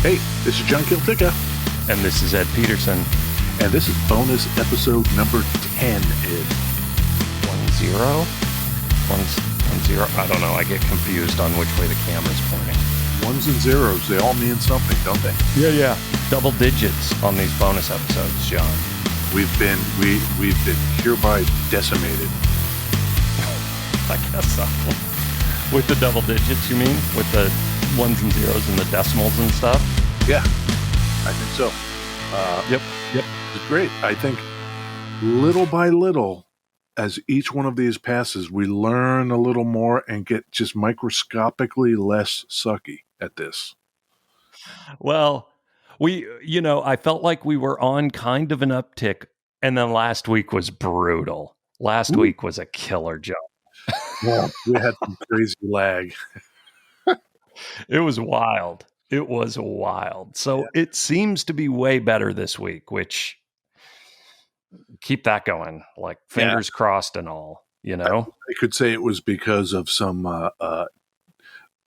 Hey, this is John Kiltica. And this is Ed Peterson. And this is bonus episode number 10, Ed. 10? 10? I don't know. I get confused on which way the camera's pointing. Ones and zeros, they all mean something, don't they? Yeah. Double digits on these bonus episodes, John. We've been hereby decimated. I guess so. With the double digits, you mean? With the ones and zeros and the decimals and stuff? Yeah, I think so. Yep. It's great. I think little by little, as each one of these passes, we learn a little more and get just microscopically less sucky at this. Well, I felt like we were on kind of an uptick, and then last week was brutal. Last week was a killer job. Yeah, we had some crazy lag. It was wild. So It seems to be way better this week, which keep that going. Like fingers crossed and all, I could say it was because of some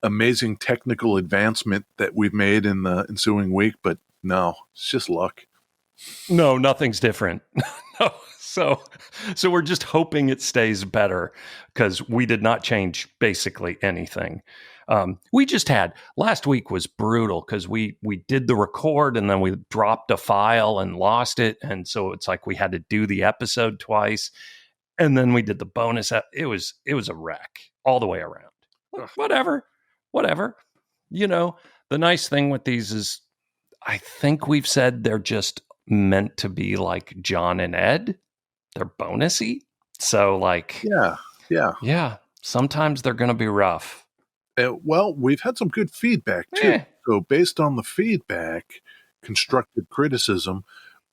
amazing technical advancement that we've made in the ensuing week, but no, it's just luck. No, nothing's different. No. So we're just hoping it stays better because we did not change basically anything. We just had last week was brutal because we did the record and then we dropped a file and lost it, and so it's like we had to do the episode twice, and then we did the bonus. It was a wreck all the way around. Whatever. The nice thing with these is I think we've said they're just meant to be like John and Ed. They're bonusy. So like, yeah. Sometimes they're going to be rough. Well, we've had some good feedback too. So based on the feedback, constructive criticism,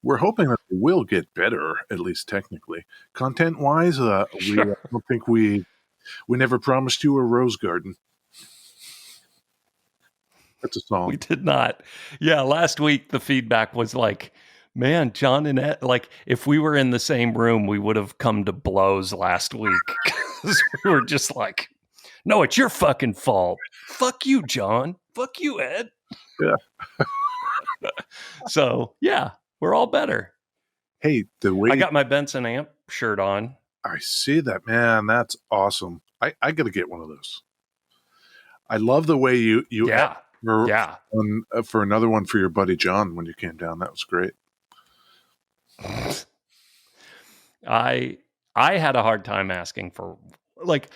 we're hoping that they will get better, at least technically. Content-wise, Sure. I don't think we never promised you a rose garden. That's a song. We did not. Yeah, last week the feedback was like, man, John and Ed, like if we were in the same room, we would have come to blows last week because we were just like, no, it's your fucking fault. Fuck you, John. Fuck you, Ed. Yeah. So, yeah, we're all better. Hey, I got my Benson Amp shirt on. I see that, man. That's awesome. I got to get one of those. I love the way you for another one for your buddy John when you came down. That was great. I had a hard time asking for, like,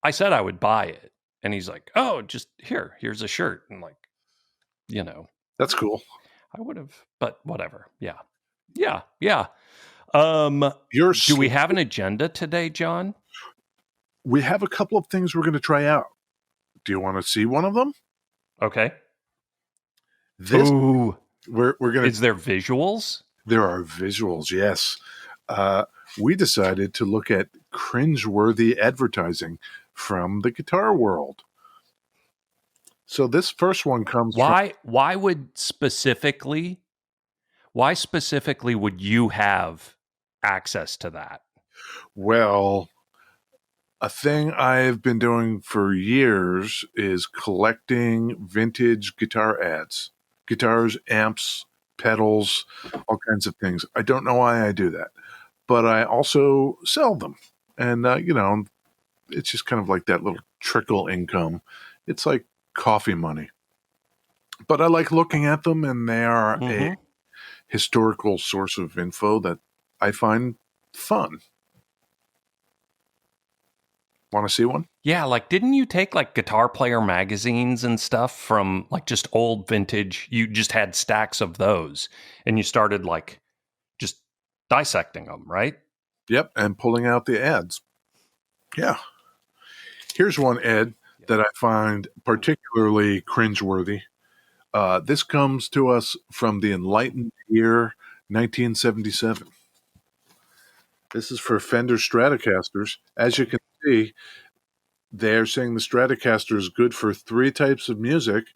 I said I would buy it, and he's like, "Oh, just here's a shirt," and like, that's cool. I would have, but whatever. Yeah. Do we have an agenda today, John? We have a couple of things we're going to try out. Do you want to see one of them? Okay. We're going to. Is there visuals? There are visuals, yes. We decided to look at cringeworthy advertising from the guitar world. So this first one comes Why specifically would you have access to that? Well, a thing I've been doing for years is collecting vintage guitar ads. Guitars, amps, pedals, all kinds of things. I don't know why I do that, but I also sell them. And, it's just kind of like that little trickle income. It's like coffee money. But I like looking at them, and they are a historical source of info that I find fun. Want to see one? Yeah, like didn't you take like Guitar Player magazines and stuff from like just old vintage? You just had stacks of those and you started like just dissecting them, right? Yep, and pulling out the ads. Yeah. Here's one, Ed, that I find particularly cringeworthy. This comes to us from the enlightened year 1977. This is for Fender Stratocasters. As you can see, they're saying the Stratocaster is good for 3 types of music,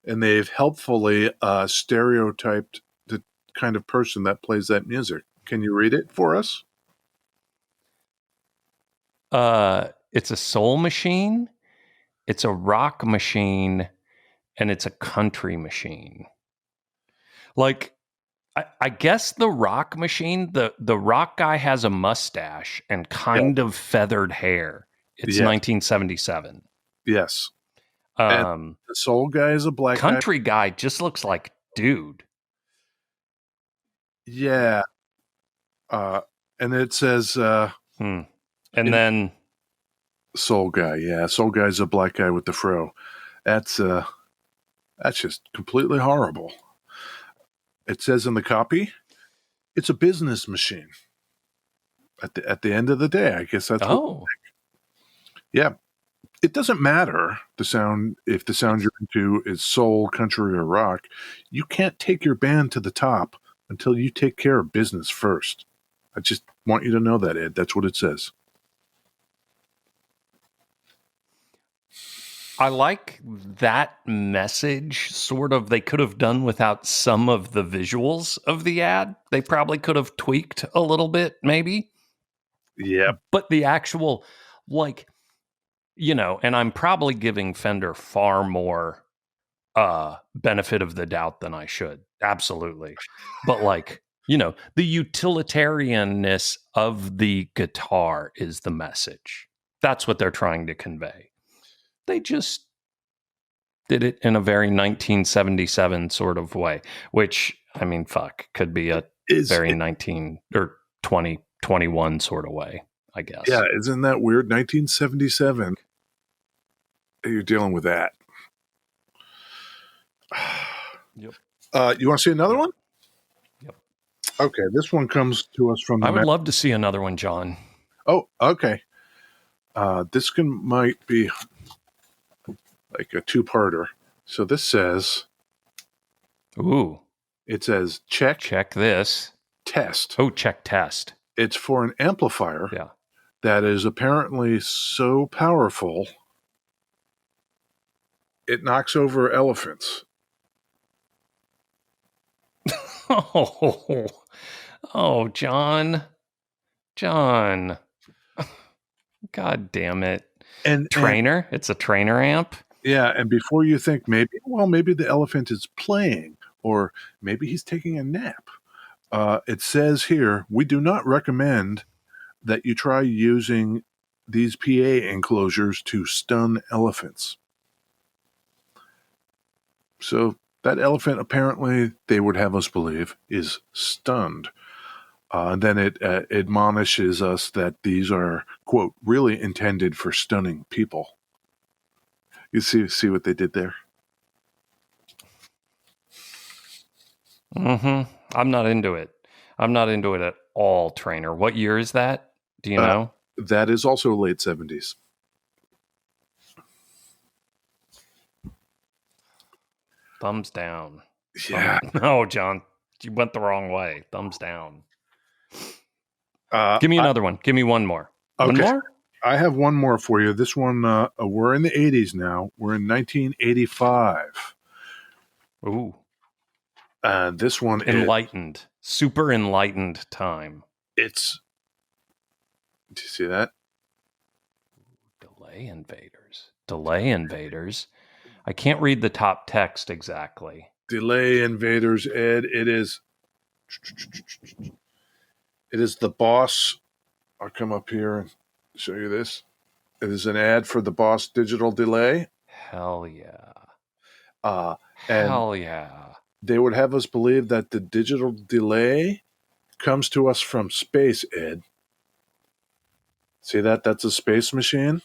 and they've helpfully stereotyped the kind of person that plays that music. Can you read it for us? It's a soul machine, it's a rock machine, and it's a country machine. Like, I guess the rock machine, the rock guy has a mustache and Yeah. kind of feathered hair. It's Yes. 1977. Yes. And Um, the soul guy is a black guy. Country guy just looks like dude. Yeah. And it says And in then soul guy. Yeah, soul guy's a black guy with the fro. That's just completely horrible. It says in the copy, it's a business machine. At the end of the day, I guess that's what. Yeah, it doesn't matter the sound if the sound you're into is soul, country, or rock. You can't take your band to the top until you take care of business first. I just want you to know that, Ed. That's what it says. I like that message, sort of. They could have done without some of the visuals of the ad. They probably could have tweaked a little bit, maybe. Yep. But the actual, like, and I'm probably giving Fender far more benefit of the doubt than I should. Absolutely. But, like, the utilitarianness of the guitar is the message. That's what they're trying to convey. They just did it in a very 1977 sort of way, which, I mean, could be a very 19 or 2021 sort of way, I guess. Yeah, isn't that weird? 1977. You're dealing with that. Yep. You want to see another one? Yep. Okay, this one comes to us from. I would love to see another one, John. Oh, okay. This might be like a two-parter. So this says. Ooh. It says check this test. Oh, check test. It's for an amplifier. Yeah. That is apparently so powerful it knocks over elephants. Oh, John. God damn it. And Trainer? It's a trainer amp? Yeah, and before you think maybe the elephant is playing or maybe he's taking a nap. It says here, we do not recommend that you try using these PA enclosures to stun elephants. So that elephant, apparently, they would have us believe, is stunned. And then it admonishes us that these are, quote, really intended for stunning people. You see what they did there? Mm-hmm. I'm not into it. I'm not into it at all, Trainer. What year is that? Do you know? That is also late 70s. Thumbs down. Yeah. No, John, you went the wrong way. Thumbs down. Give me another one. Give me one more. Okay. One more? I have one more for you. This one, we're in the 80s now. We're in 1985. Ooh. This one enlightened. Super enlightened time. Do you see that? Delay invaders. I can't read the top text exactly. Delay invaders, Ed. It is the Boss. I'll come up here and show you this. It is an ad for the Boss digital delay. Hell yeah. Hell yeah. They would have us believe that the digital delay comes to us from space, Ed. See that? That's a space machine.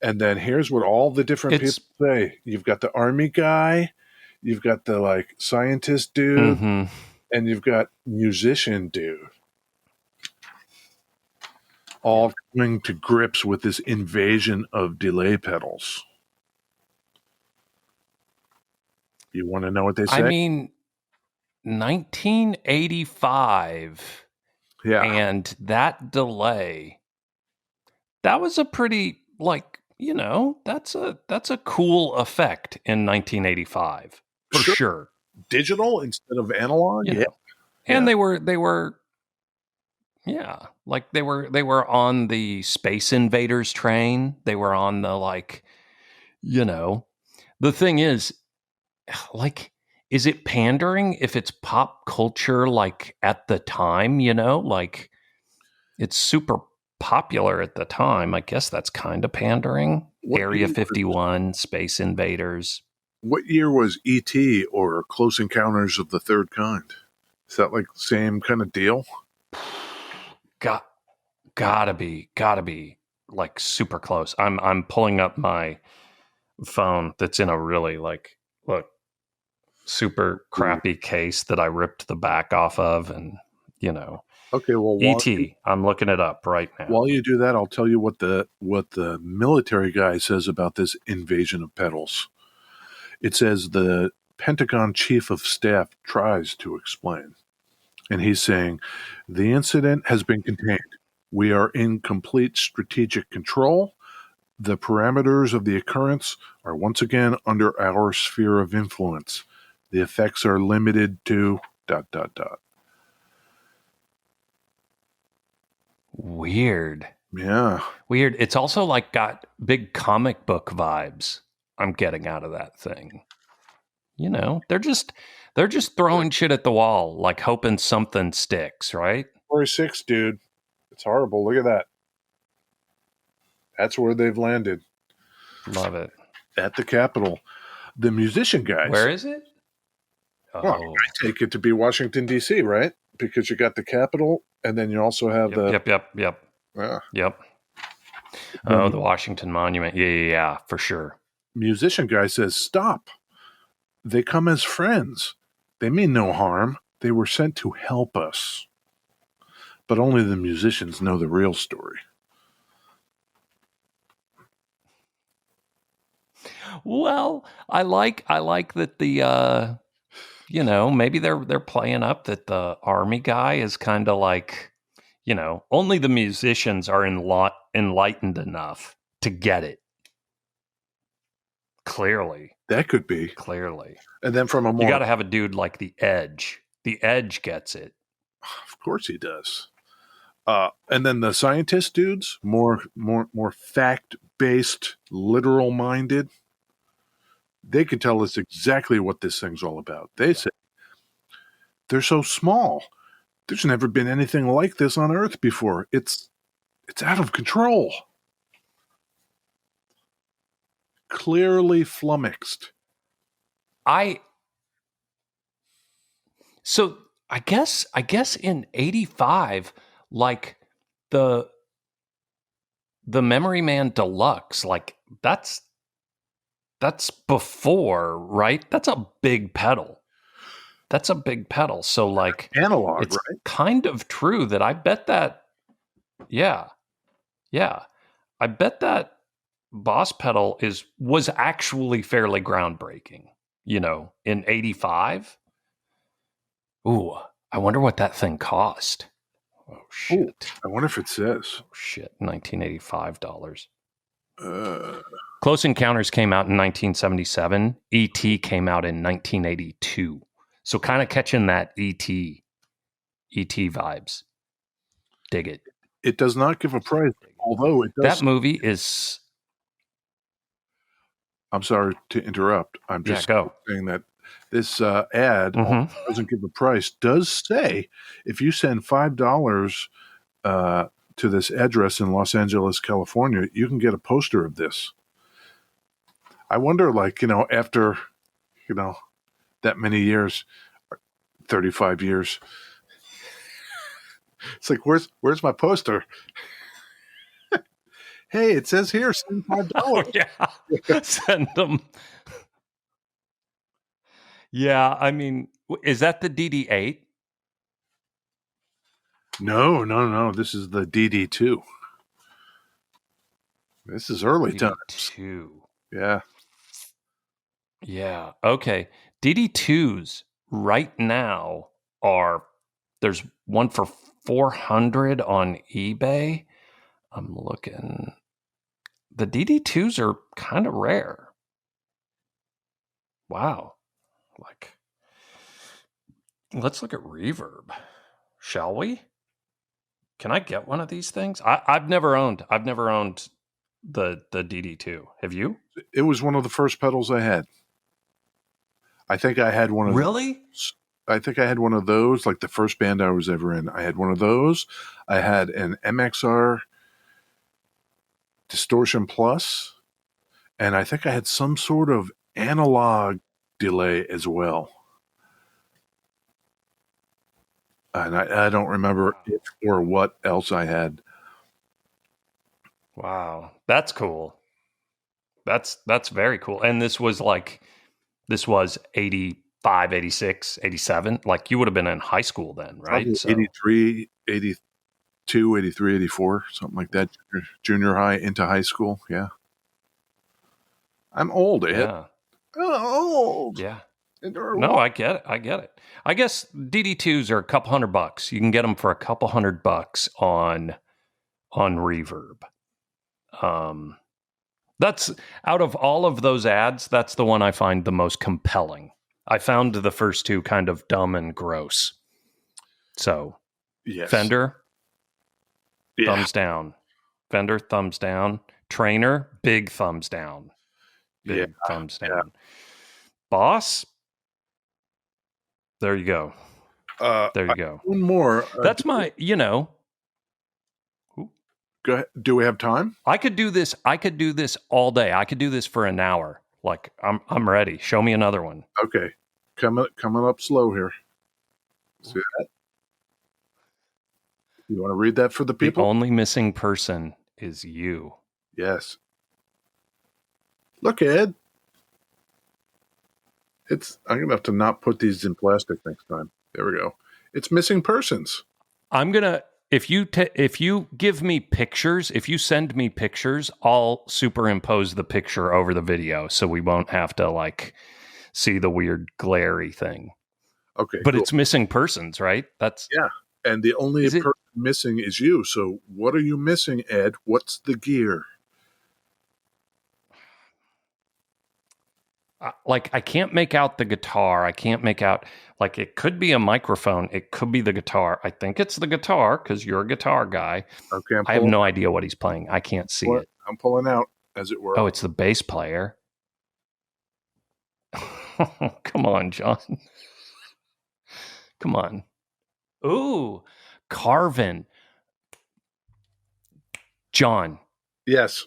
And then here's what all the different people say. You've got the army guy, you've got the scientist dude, and you've got musician dude. All coming to grips with this invasion of delay pedals. You want to know what they say? I mean, 1985. Yeah. And that delay, that was a pretty, that's a cool effect in 1985. For sure. Digital instead of analog? Yeah. And they were they were on the Space Invaders train. They were on the the thing is, is it pandering if it's pop culture like at the time, like it's super popular at the time. I guess that's kind of pandering. What Area year, 51, Space Invaders. what year was E.T. or Close Encounters of the Third Kind? Is that like the same kind of deal? Got gotta be like super close. I'm pulling up my phone that's in a really like look super crappy case that I ripped the back off of, and Okay, well, ET. I'm looking it up right now. while you do that, I'll tell you what the military guy says about this invasion of pedals. It says the Pentagon chief of staff tries to explain, and he's saying the incident has been contained. We are in complete strategic control. The parameters of the occurrence are once again under our sphere of influence. The effects are limited to ... Weird. Yeah. Weird. It's also like got big comic book vibes I'm getting out of that thing. They're just throwing shit at the wall, like hoping something sticks, right? 46, dude. It's horrible. Look at that. That's where they've landed. Love it. At the Capitol. The musician guys. Where is it? Well, Oh, I take it to be Washington, D.C., right? Because you got the Capitol, and then you also have yep. Oh, the the Washington Monument. Yeah, for sure. musician guy says, stop. They come as friends. They mean no harm. They were sent to help us. But only the musicians know the real story. Well, I like that the maybe they're playing up that the army guy is kind of like, only the musicians are enlightened enough to get it. Clearly. That could be. And then from a more... You got to have a dude like the Edge. The Edge gets it. Of course he does. And then the scientist dudes, more fact-based, literal-minded, they can tell us exactly what this thing's all about. They say they're so small. There's never been anything like this on Earth before. It's out of control. Clearly flummoxed. So I guess in 85, like the Memory Man Deluxe, like that's before, right? That's a big pedal. So like Analog, it's right? kind of true that I bet that, yeah. I bet that Boss pedal was actually fairly groundbreaking, in 85. Ooh, I wonder what that thing cost. Oh, shit. Ooh, I wonder if it says. Oh, shit. $1985. Uh, Close Encounters came out in 1977. E.T. came out in 1982. So kind of catching that E.T. vibes. Dig it. It does not give a price, although it does. That movie is... I'm sorry to interrupt. I'm just saying that this ad doesn't give a price. Does say if you send $5 to this address in Los Angeles, California, you can get a poster of this. I wonder, like, after, that many years, 35 years, it's like, where's my poster? Hey, it says here, send $5. Oh, yeah. Send them. Yeah, I mean, is that the DD8? No. This is the DD2. This is early times. DD2. Yeah. Yeah. Okay. DD2s right now there's one for 400 on eBay. I'm looking. The DD2s are kind of rare. Wow. Like, let's look at Reverb, shall we? Can I get one of these things? I've never owned the DD2. Have you? It was one of the first pedals I had. I think I had one of Really? those. I think I had one of those, like the first band I was ever in. I had one of those. I had an MXR Distortion Plus, and I think I had some sort of analog delay as well. And I don't remember if or what else I had. Wow. That's cool. That's very cool. And this was 85, 86, 87. Like you would have been in high school then, right? Probably So 83, 82, 83, 84, something like that. Junior high into high school. Yeah. I'm old, Ed. yeah. Old. Yeah. And or No, what? I get it. I get it. I guess DD2s are a couple $100. You can get them for a couple $100 on Reverb. That's out of all of those ads, that's the one I find the most compelling. I found the first two kind of dumb and gross. So, Yes. Fender, Yeah. thumbs down. Fender, thumbs down. Trainer, big thumbs down. Big thumbs down. Yeah. Boss, there you go. There you go. One more. That's my, Go ahead. Do we have time? I could do this all day. I could do this for an hour. Like I'm ready. Show me another one. Okay. Coming up slow here. See that? You want to read that for the people? The only missing person is you. Yes. Look, Ed. I'm gonna have to not put these in plastic next time. There we go. It's missing persons. I'm gonna if you give me pictures, if you send me pictures, I'll superimpose the picture over the video, so we won't have to see the weird glary thing. Okay, but cool. It's missing persons, right? That's and the only person missing is you. So what are you missing, Ed? What's the gear? I can't make out the guitar. I can't make out, it could be a microphone. It could be the guitar. I think it's the guitar because you're a guitar guy. Okay, I have no idea what he's playing. I can't see it. I'm pulling out, as it were. Oh, it's the bass player. Come on, John. Come on. Ooh, Carvin. John. Yes.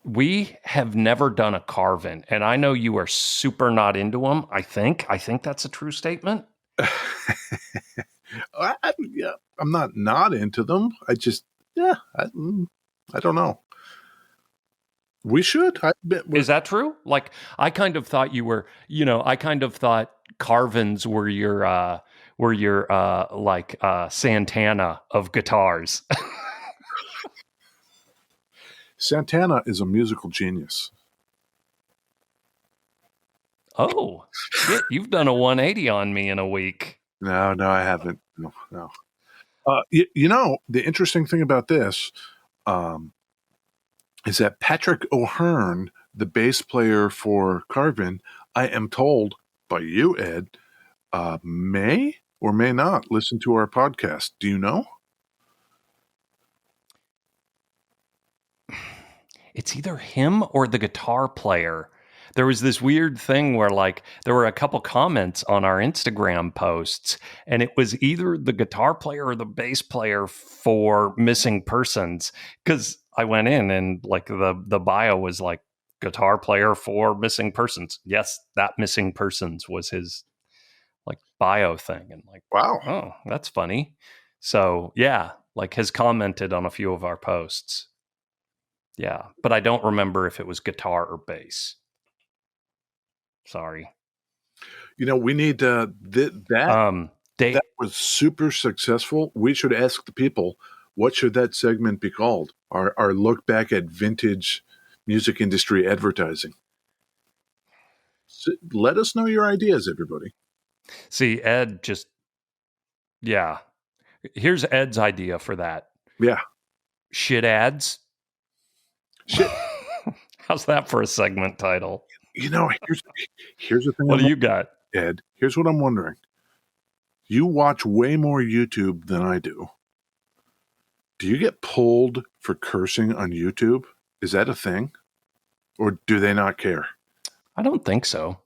We have never done a Carvin, and I know you are super not into them. I think that's a true statement. I'm not into them. I just, I don't know. We should. Is that true? I kind of thought you were, I kind of thought Carvins were your Santana of guitars. Santana is a musical genius. Oh, shit, you've done a 180 on me in a week. No, I haven't. No. The interesting thing about this is that Patrick O'Hearn, the bass player for Carvin, I am told by you, Ed, may or may not listen to our podcast. Do you know? It's either him or the guitar player. There was this weird thing where there were a couple comments on our Instagram posts, and it was either the guitar player or the bass player for Missing Persons. Because I went in and the bio was guitar player for Missing Persons. Yes, that Missing Persons was his bio thing. And wow, oh, that's funny. So yeah, has commented on a few of our posts. Yeah, but I don't remember if it was guitar or bass. Sorry. We need that was super successful. We should ask the people, what should that segment be called? Our look back at vintage music industry advertising. So let us know your ideas, everybody. See, Ed here's Ed's idea for that. Yeah. Shit ads. Shit. How's that for a segment title? Here's the thing. What do you got, Ed? Here's what I'm wondering. You watch way more YouTube than I do. Do you get pulled for cursing on YouTube? Is that a thing? Or do they not care? I don't think so.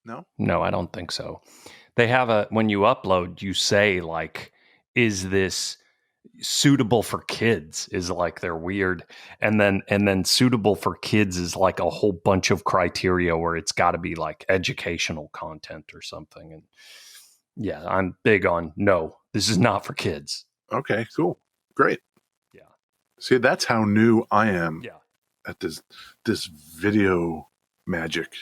No? No, I don't think so. They have when you upload, you say like, is this suitable for kids, is like their weird, and then suitable for kids is like a whole bunch of criteria where it's got to be like educational content or something. And yeah, I'm big on no, this is not for kids. Okay, cool. Great. Yeah. See, that's how new I am Yeah. at this video magic.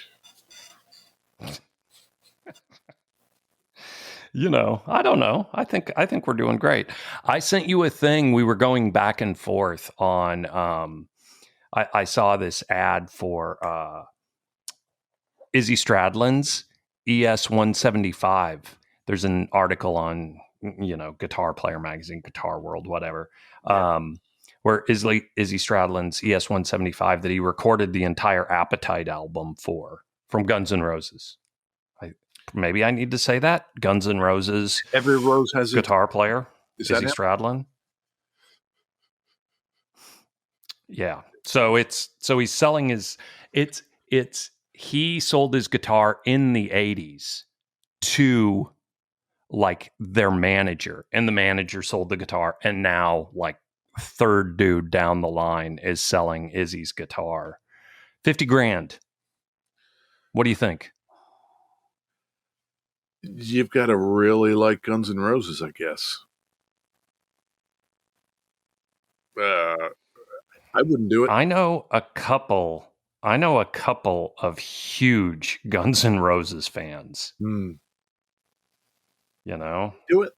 I don't know. I think we're doing great. I sent you a thing. We were going back and forth on. I saw this ad for Izzy Stradlin's ES-175. There's an article on Guitar Player Magazine, Guitar World, whatever. Yeah. Where Izzy Stradlin's ES-175 that he recorded the entire Appetite album from Guns N' Roses. Maybe I need to say that Guns N' Roses. Every rose has its Guitar player, Is Izzy that him? Stradlin. Yeah. So he's selling he sold his guitar in the 80s to like their manager, and the manager sold the guitar, and now like third dude down the line is selling Izzy's guitar. 50 grand. What do you think? You've got to really like Guns N' Roses, I guess. I wouldn't do it. I know a couple of huge Guns N' Roses fans. Do Not it.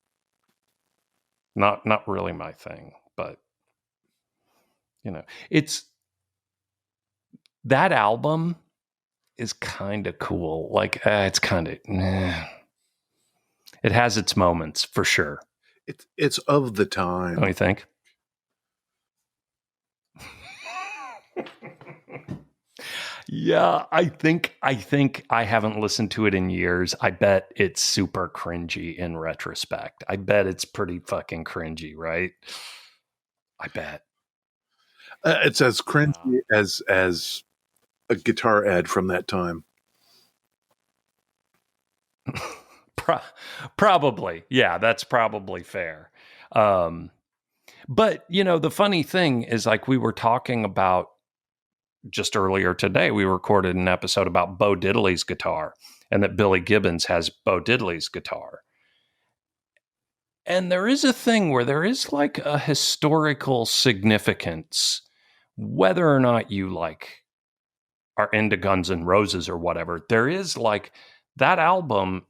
not really my thing, but it's that album is kind of cool. Like it's kind of it has its moments for sure. It's of the time. Don't you think? Yeah, I think I haven't listened to it in years. I bet it's super cringy in retrospect. I bet it's pretty fucking cringy, right? I bet. It's as cringy as a guitar ad from that time. Probably. Yeah, that's probably fair. But, the funny thing is, like, we were talking about just earlier today, we recorded an episode about Bo Diddley's guitar, and that Billy Gibbons has Bo Diddley's guitar. And there is a thing where there is like a historical significance, whether or not you like are into Guns N' Roses or whatever. There is like that album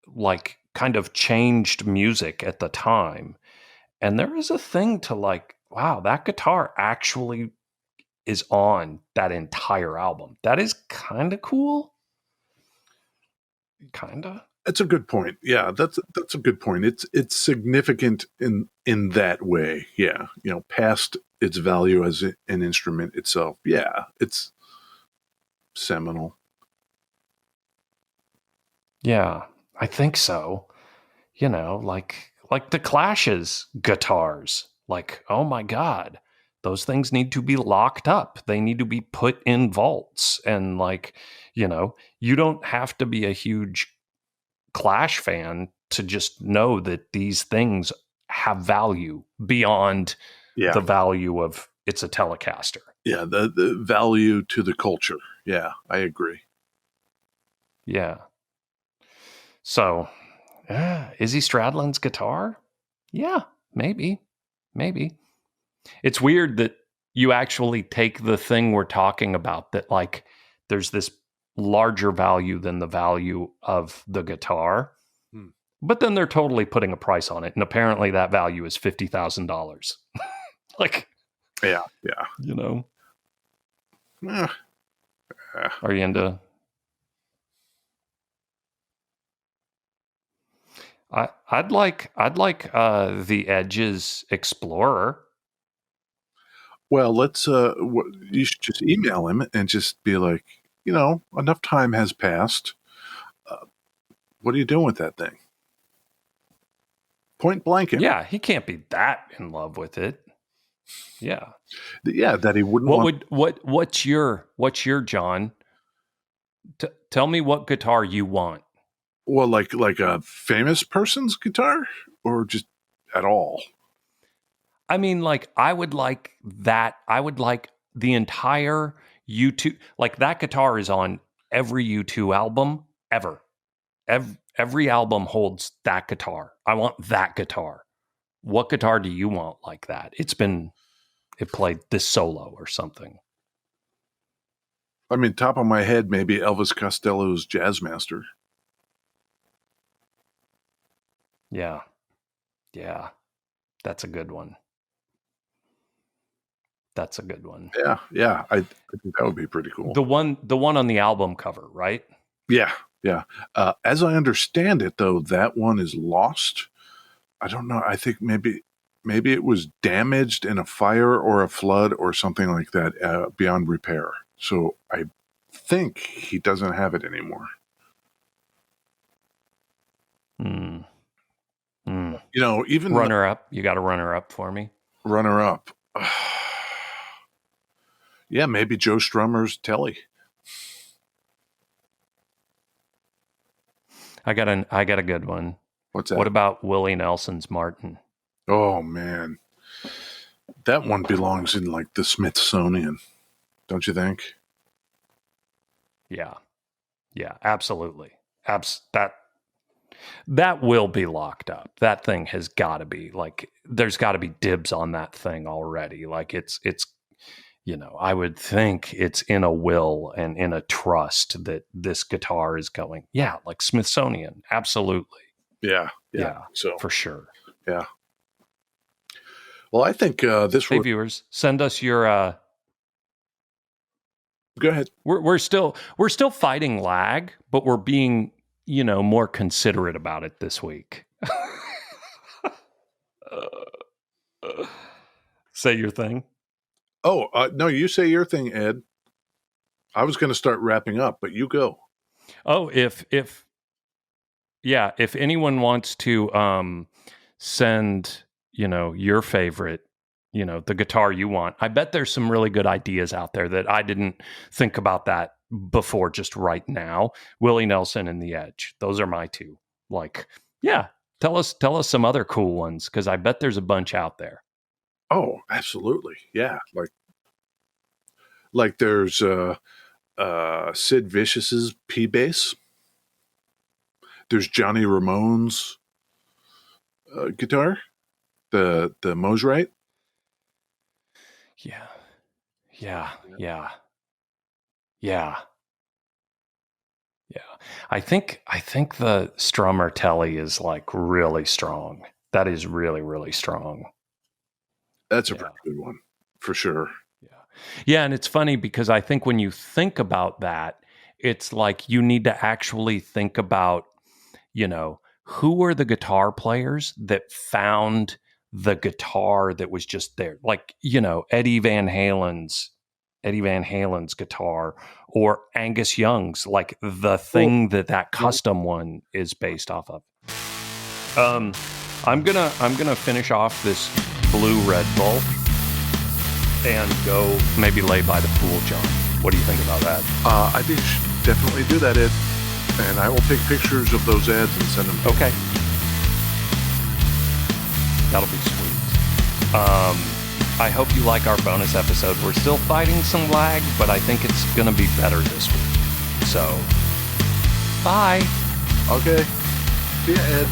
like kind of changed music at the time. And there is a thing to like, wow, that guitar actually is on that entire album. That is kind of cool. Kind of. That's a good point. Yeah, that's a good point. It's significant in that way. Yeah, past its value as an instrument itself. Yeah, it's seminal. Yeah, I think so. Like the Clash's guitars. Like, oh my God, those things need to be locked up. They need to be put in vaults. And like, you don't have to be a huge Clash fan to just know that these things have value beyond the value of it's a Telecaster. Yeah, the value to the culture. Yeah, I agree. Yeah. So, Izzy Stradlin's guitar? Yeah, maybe. It's weird that you actually take the thing we're talking about, that like there's this larger value than the value of the guitar, but then they're totally putting a price on it, and apparently that value is $50,000. Like, yeah. Are you into? I'd like the Edge's Explorer. Well, let's. You should just email him and just be like, enough time has passed. What are you doing with that thing? Point blank. Yeah, he can't be that in love with it. Yeah. Yeah, that he wouldn't want. What's your John? Tell me what guitar you want. Well, like a famous person's guitar, or just at all. I mean, like, I would like that. I would like the entire U2. Like, that guitar is on every U2 album ever. Every album holds that guitar. I want that guitar. What guitar do you want like that? It played this solo or something. I mean, top of my head, maybe Elvis Costello's Jazzmaster. Yeah. Yeah. That's a good one. That's a good one. Yeah. I think that would be pretty cool. The one on the album cover, right? Yeah. As I understand it, though, that one is lost. I don't know. I think maybe it was damaged in a fire or a flood or something like that, beyond repair. So I think he doesn't have it anymore. Even runner up. You got a runner up for me. Runner up. Yeah, maybe Joe Strummer's Telly. I got a good one. What's that? What about Willie Nelson's Martin? Oh man, that one belongs in like the Smithsonian, don't you think? Yeah, absolutely. That will be locked up. That thing has got to be like, there's got to be dibs on that thing already. Like it's I would think it's in a will and in a trust that this guitar is going. Yeah, like Smithsonian, absolutely. Yeah. So for sure. Yeah. Well, I think Hey, viewers, send us your. Go ahead. We're still fighting lag, but we're being more considerate about it this week. Say your thing. Oh no, you say your thing, Ed. I was going to start wrapping up, but you go. Oh, if anyone wants to send your favorite, the guitar you want, I bet there's some really good ideas out there that I didn't think about that before just right now. Willie Nelson and The Edge, those are my two. Like, yeah, tell us some other cool ones, because I bet there's a bunch out there. Oh, absolutely, yeah. Like there's Sid Vicious's P bass. There's Johnny Ramone's guitar, the Mosrite. Yeah. I think the Strummer Telly is like really strong. That is really, really strong. That's a pretty good one, for sure. Yeah, and it's funny because I think when you think about that, it's like you need to actually think about, who are the guitar players that found the guitar that was just there? Like, Eddie Van Halen's guitar, or Angus Young's, like the thing that custom one is based off of. I'm gonna finish off this blue Red Bull and go maybe lay by the pool, John. What do you think about that? I think you should definitely do that, Ed. And I will take pictures of those ads and send them. Okay. That'll be sweet. I hope you like our bonus episode. We're still fighting some lag, but I think it's going to be better this week. So, bye. Okay. See ya, Ed.